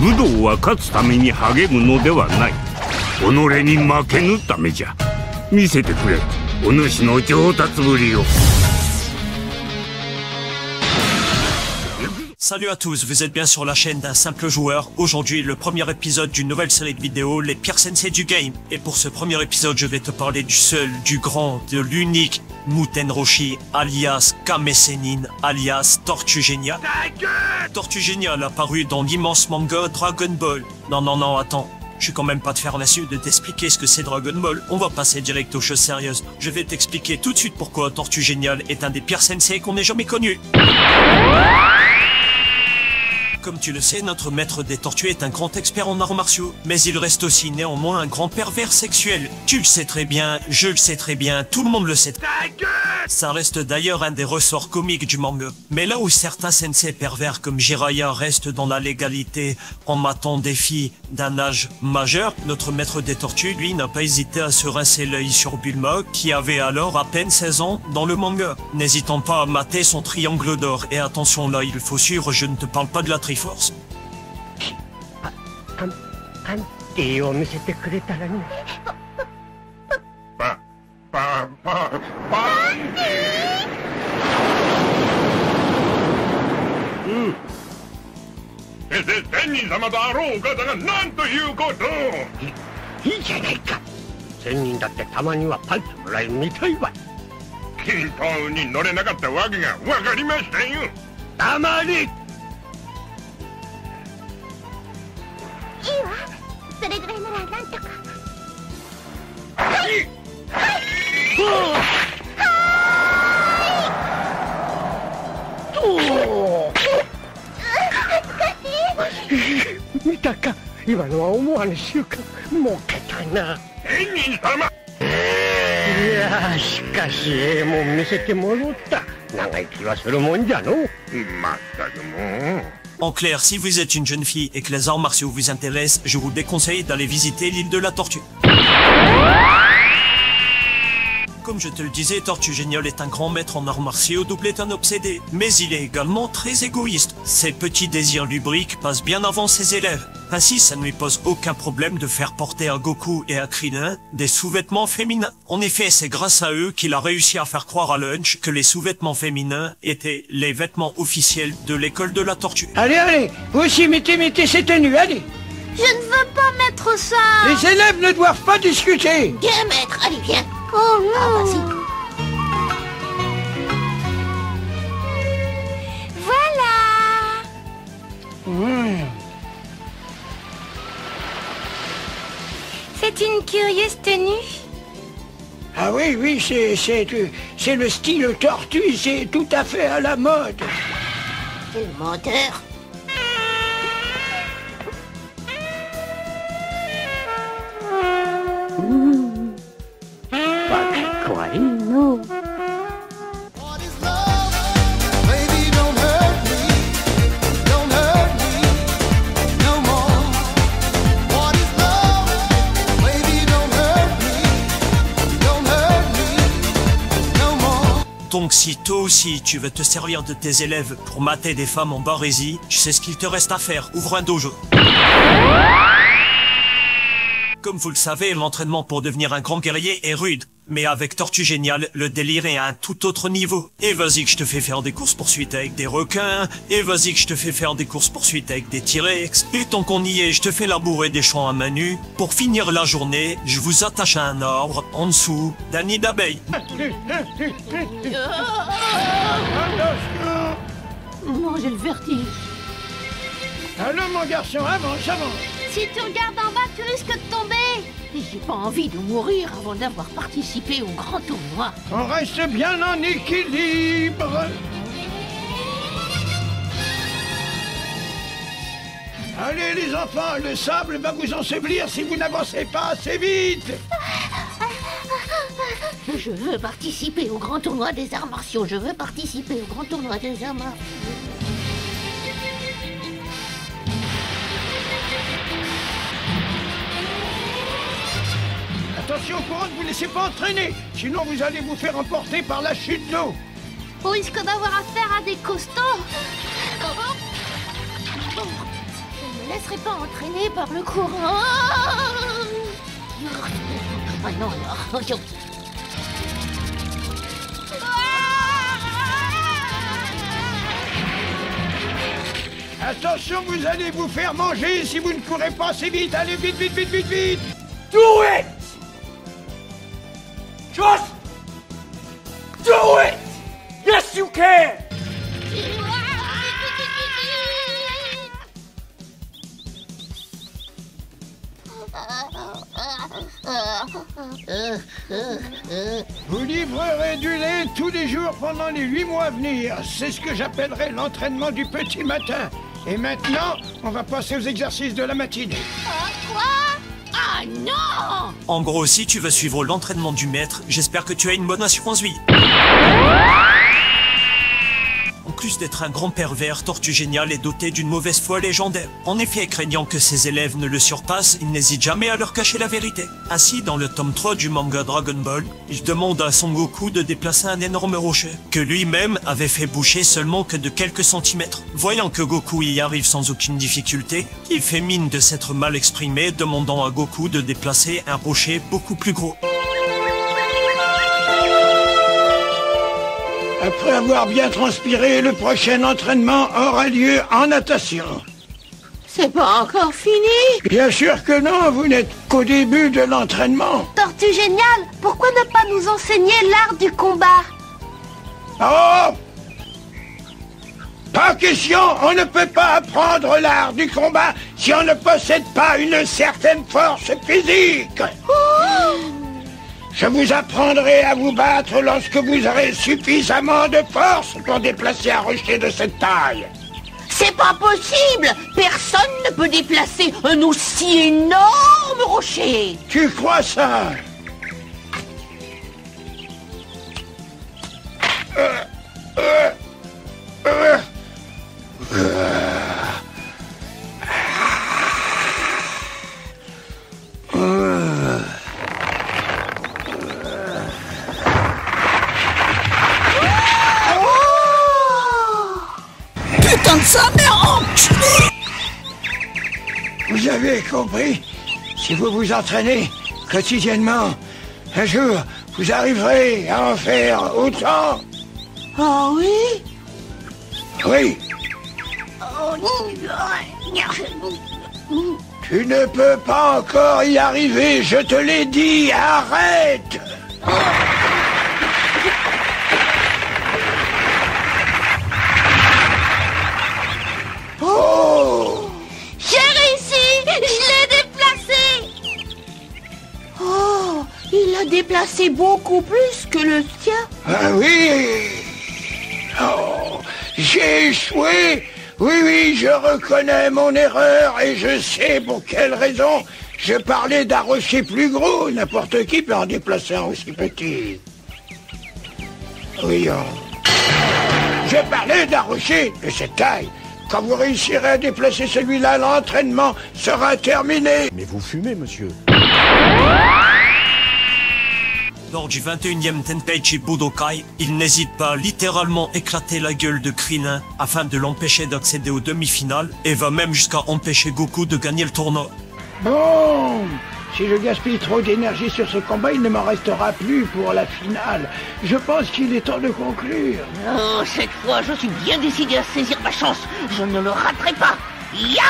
武道は勝つために励むのではない。己に負けぬためじゃ。見せてくれ、お主の上達ぶりを。Salut à tous, vous êtes bien sur la chaîne d'un simple joueur. Aujourd'hui, le premier épisode d'une nouvelle série de vidéos, les pires sensei du game. Et pour ce premier épisode, je vais te parler du seul, du grand, de l'unique Muten Roshi, alias Kame Sennin, alias Tortue Géniale. Tortue Géniale apparu dans l'immense manga Dragon Ball. Non, attends. Je suis quand même pas de faire l'insu de t'expliquer ce que c'est Dragon Ball. On va passer direct aux choses sérieuses. Je vais t'expliquer tout de suite pourquoi Tortue Géniale est un des pires sensei qu'on ait jamais connu. Comme tu le sais, notre maître des tortues est un grand expert en arts martiaux, mais il reste aussi néanmoins un grand pervers sexuel. Tu le sais très bien, je le sais très bien, tout le monde le sait. Ça reste d'ailleurs un des ressorts comiques du manga. Mais là où certains sensei pervers comme Jiraiya restent dans la légalité en matant des filles d'un âge majeur, notre maître des tortues, lui, n'a pas hésité à se rincer l'œil sur Bulma, qui avait alors à peine 16 ans dans le manga, n'hésitant pas à mater son triangle d'or. Et attention là, il faut suivre, je ne te parle pas de la Triforce. 手を見せてくれたらね。パンティー。うん。先生、仙人様とあろうお方が何ということ。いいじゃないか。仙人だってたまにはパンツもらいみたいわ。均等に乗れなかったわけが分かりましたよ。黙れ。いいわ。それぐらいならなんとか。はい。見たか、今のは思わぬ習慣。もうけたな。仙人様。いやしかしもう見せてもろった。長生きはするもんじゃの。まったくもう。En clair, si vous êtes une jeune fille et que les arts martiaux vous intéressent, je vous déconseille d'aller visiter l'île de la Tortue. Comme je te le disais, Tortue Géniale est un grand maître en arts martiaux doublé d'un obsédé. Mais il est également très égoïste. Ses petits désirs lubriques passent bien avant ses élèves. Ainsi, ça ne lui pose aucun problème de faire porter à Goku et à Krillin des sous-vêtements féminins. En effet, c'est grâce à eux qu'il a réussi à faire croire à Lunch que les sous-vêtements féminins étaient les vêtements officiels de l'école de la Tortue. Allez, vous aussi mettez ces tenues, allez. Je ne veux pas mettre ça. Les élèves ne doivent pas discuter. Viens, maître, allez, viens. Oh non. Ah bah si. Voilà. C'est une curieuse tenue. Ah oui, c'est le style tortue, c'est tout à fait à la mode. Quel menteur. No. Donc si toi aussi tu veux te servir de tes élèves pour mater des femmes en barésie, tu sais ce qu'il te reste à faire, ouvre un dojo. Comme vous le savez, l'entraînement pour devenir un grand guerrier est rude. Mais avec Tortue Géniale, le délire est à un tout autre niveau. Et vas-y que je te fais faire des courses-poursuites avec des requins. Et vas-y que je te fais faire des courses-poursuites avec des T-Rex. Et tant qu'on y est, je te fais labourer des champs à main nue. Pour finir la journée, je vous attache à un arbre, en dessous d'un nid d'abeilles. Non, j'ai le vertige. Allons mon garçon, avance. Si tu regardes en bas, tu risques de tomber. Et j'ai pas envie de mourir avant d'avoir participé au grand tournoi. On reste bien en équilibre. Allez les enfants, le sable va vous ensevelir si vous n'avancez pas assez vite. Je veux participer au grand tournoi des arts martiaux. Je veux participer au grand tournoi des arts martiaux. Attention, courant, ne vous laissez pas entraîner, sinon vous allez vous faire emporter par la chute d'eau. On risque d'avoir affaire à des costauds. laisserai pas entraîner par le courant. Ah non, alors. Attention, vous allez vous faire manger si vous ne courez pas assez vite. Allez, vite, vite, vite, vite, vite. Do it! Just do it! Yes, you can! Vous livrerez du lait tous les jours pendant les 8 mois à venir. C'est ce que j'appellerais l'entraînement du petit matin. Et maintenant, on va passer aux exercices de la matinée. Quoi? Ah non! En gros, si tu veux suivre l'entraînement du maître, j'espère que tu as une bonne assurance vie. En plus d'être un grand pervers, Tortue Géniale est doté d'une mauvaise foi légendaire. En effet, craignant que ses élèves ne le surpassent, il n'hésite jamais à leur cacher la vérité. Ainsi, dans le tome 3 du manga Dragon Ball, il demande à Son Goku de déplacer un énorme rocher, que lui-même avait fait bouger seulement que de quelques centimètres. Voyant que Goku y arrive sans aucune difficulté, il fait mine de s'être mal exprimé, demandant à Goku de déplacer un rocher beaucoup plus gros. Après avoir bien transpiré, le prochain entraînement aura lieu en natation. C'est pas encore fini? Bien sûr que non, vous n'êtes qu'au début de l'entraînement. Tortue Géniale, pourquoi ne pas nous enseigner l'art du combat? Oh! Pas question, on ne peut pas apprendre l'art du combat si on ne possède pas une certaine force physique. Je vous apprendrai à vous battre lorsque vous aurez suffisamment de force pour déplacer un rocher de cette taille. C'est pas possible! Personne ne peut déplacer un aussi énorme rocher! Tu crois ça? Putain de sa mère, enculé! Vous avez compris? Si vous vous entraînez quotidiennement, un jour, vous arriverez à en faire autant. Ah oui? Oui. Tu ne peux pas encore y arriver, je te l'ai dit, arrête! Oh! J'ai réussi! Je l'ai déplacé! Oh, il l'a déplacé beaucoup plus que le tien. Ah oui! Oh, j'ai échoué! Oui, je reconnais mon erreur et je sais pour quelle raison. Je parlais d'un rocher plus gros. N'importe qui peut en déplacer un aussi petit. Oui, je parlais d'un rocher de cette taille. Quand vous réussirez à déplacer celui-là, l'entraînement sera terminé. Mais vous fumez, monsieur. Lors du 21e Tenkaichi Budokai, il n'hésite pas à littéralement éclater la gueule de Krillin afin de l'empêcher d'accéder aux demi-finales et va même jusqu'à empêcher Goku de gagner le tournoi. Bon, si je gaspille trop d'énergie sur ce combat, il ne m'en restera plus pour la finale. Je pense qu'il est temps de conclure. Oh, cette fois, je suis bien décidé à saisir ma chance. Je ne le raterai pas. Ya!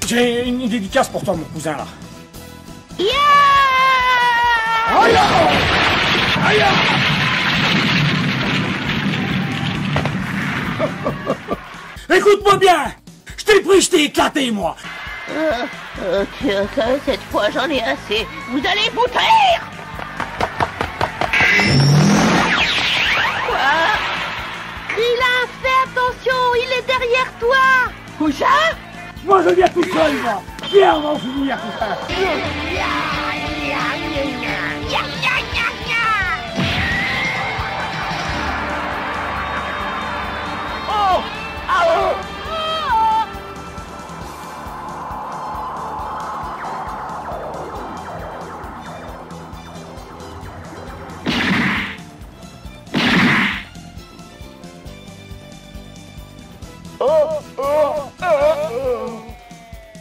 J'ai une dédicace pour toi, mon cousin, là. Ya! Aïe! Aïe! Écoute-moi bien. Je t'ai pris, je t'ai éclaté, moi. Ok, cette fois, j'en ai assez. Vous allez vous taire! Quoi? Krillin, fais attention, il est derrière toi! Où ça? Moi, je viens tout seul, moi. Viens, on va en finir, tout ça. Oh! Ah oh!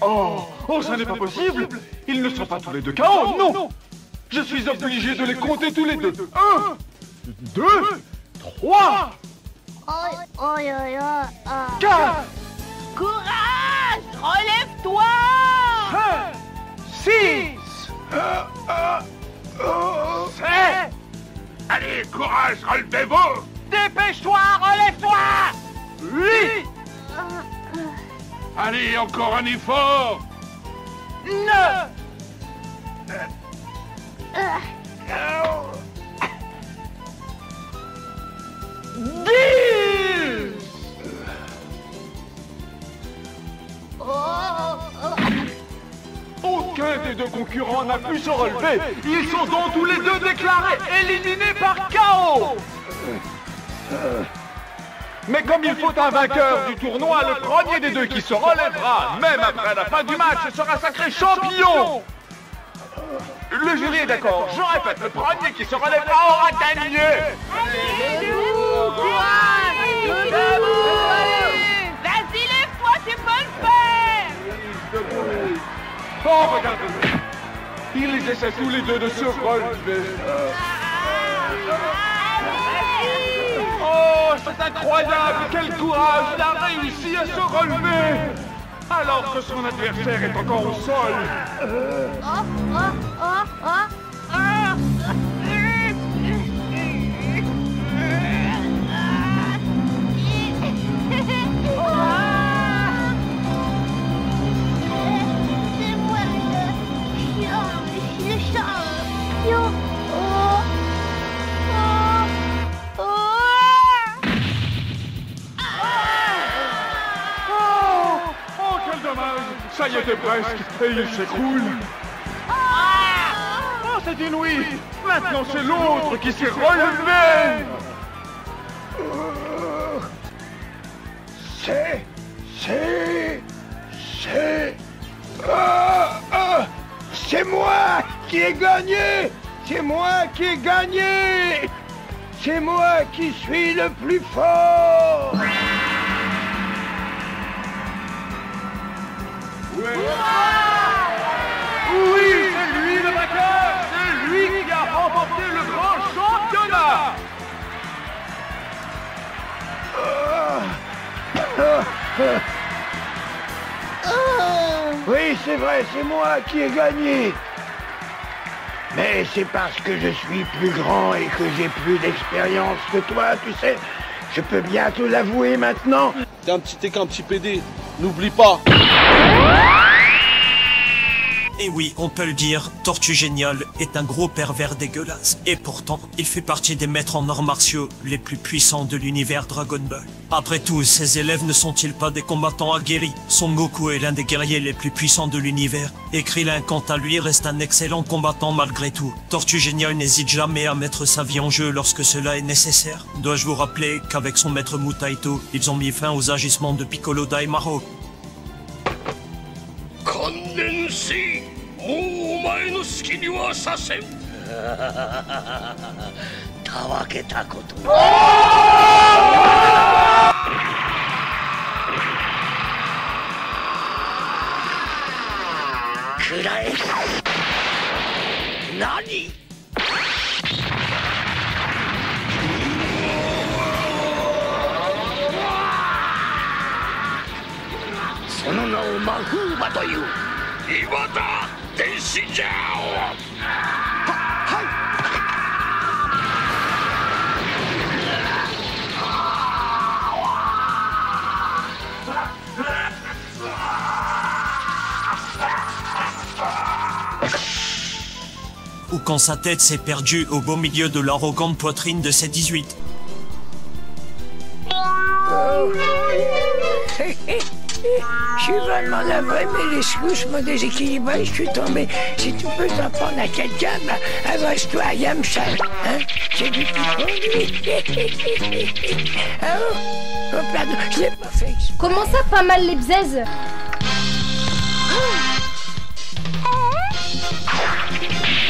Oh, ça n'est pas possible. Ils ne sont pas tous les deux KO, non. Je suis obligé de les compter tous les deux. 1, 2, 3, 4, Courage! Relève-toi! 5, 6, 7. Allez, courage, relevez-vous! Dépêche-toi, relève-toi. 8. Allez, encore un effort! 9. 10. Aucun des deux concurrents n'a pu se relever. Ils sont donc tous les deux déclarés éliminés par KO. Mais comme il faut un vainqueur du tournoi, le premier des deux qui se relèvera, même après la fin du match, sera sacré champion. Le jury est d'accord. Je répète, le premier qui se relèvera aura gagné. Vas-y, lève-toi, tu peux le faire! Oh, regardez-le. Ils essaient tous les deux de se relever. Oh, c'est incroyable! Quel courage! Il a réussi à se relever! Alors que son adversaire est encore au sol. C'est moi le champion. Oh, quel dommage! Ça y était presque, et il s'écroule. Oh, c'est inouï! Maintenant, c'est l'autre qui s'est relevé! C'est moi qui ai gagné! C'est moi qui ai gagné! C'est moi qui suis le plus fort! Oui, c'est lui le vainqueur! C'est lui qui a remporté le grand championnat! Oui, c'est vrai, c'est moi qui ai gagné. Mais c'est parce que je suis plus grand et que j'ai plus d'expérience que toi, tu sais. Je peux bien te l'avouer maintenant. T'es un petit équin, un petit PD. N'oublie pas. Et oui, on peut le dire, Tortue Géniale est un gros pervers dégueulasse. Et pourtant, il fait partie des maîtres en arts martiaux les plus puissants de l'univers Dragon Ball. Après tout, ses élèves ne sont-ils pas des combattants aguerris? Son Goku est l'un des guerriers les plus puissants de l'univers. Et Krillin, quant à lui, reste un excellent combattant malgré tout. Tortue Géniale n'hésite jamais à mettre sa vie en jeu lorsque cela est nécessaire. Dois-je vous rappeler qu'avec son maître Mutaito, ils ont mis fin aux agissements de Piccolo Daimaro. もうお前の好きにはさせん。たわけたこと。くらえ。何？その名を魔風魔という。今だ。 天使じゃはい Ou quand sa tête s'est perdue au beau milieu de l'arrogante poitrine de ses 18. Je suis vraiment navré, mais les secousses m'ont déséquilibré, je suis tombé. Si tu peux t'en prendre à quelqu'un, bah, avance-toi, Yamcha. Hein? J'ai du pipon, lui. Ah oh, oh, pardon, je l'ai pas fait. Comment ça, pas mal les bzaises?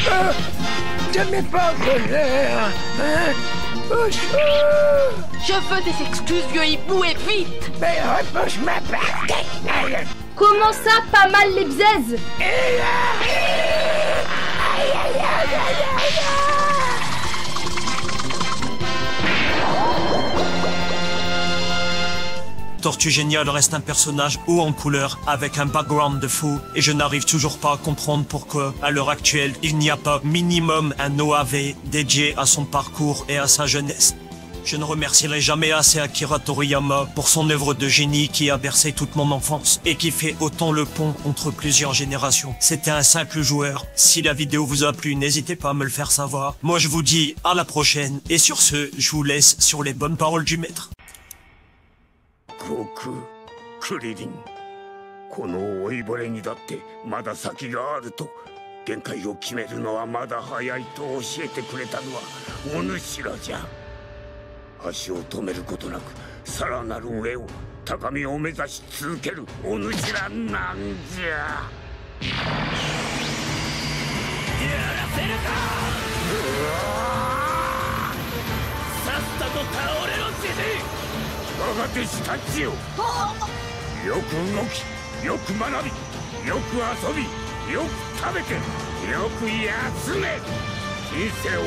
Oh, te mets pas en colère, hein? Au secours! Je veux des excuses, vieux hibou, et vite! Mais repousse ma part! Comment ça, pas mal les bzaises? Tortue Géniale reste un personnage haut en couleur avec un background de fou et je n'arrive toujours pas à comprendre pourquoi, à l'heure actuelle, il n'y a pas minimum un OAV dédié à son parcours et à sa jeunesse. Je ne remercierai jamais assez Akira Toriyama pour son œuvre de génie qui a bercé toute mon enfance et qui fait autant le pont entre plusieurs générations. C'était un simple joueur. Si la vidéo vous a plu, n'hésitez pas à me le faire savoir. Moi je vous dis à la prochaine et sur ce, je vous laisse sur les bonnes paroles du maître. 悟空、クリリン、この老いぼれにだってまだ先があると、限界を決めるのはまだ早いと教えてくれたのはお主らじゃ。足を止めることなくさらなる上を高みを目指し続けるお主らなんじゃ。やらせるか。さっさと倒れろじじい。我が弟子たちよ、よく動き、よく学び、よく遊び、よく食べて、よく休め。人生を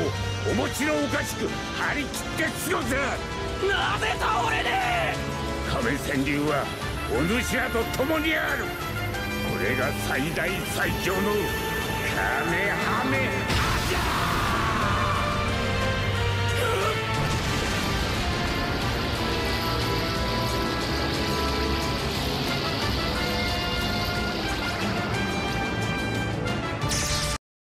お餅のおかしく張り切って過ごせ。なぜ倒れねえ。亀川流はお主らと共にある。これが最大最強のカメハメ。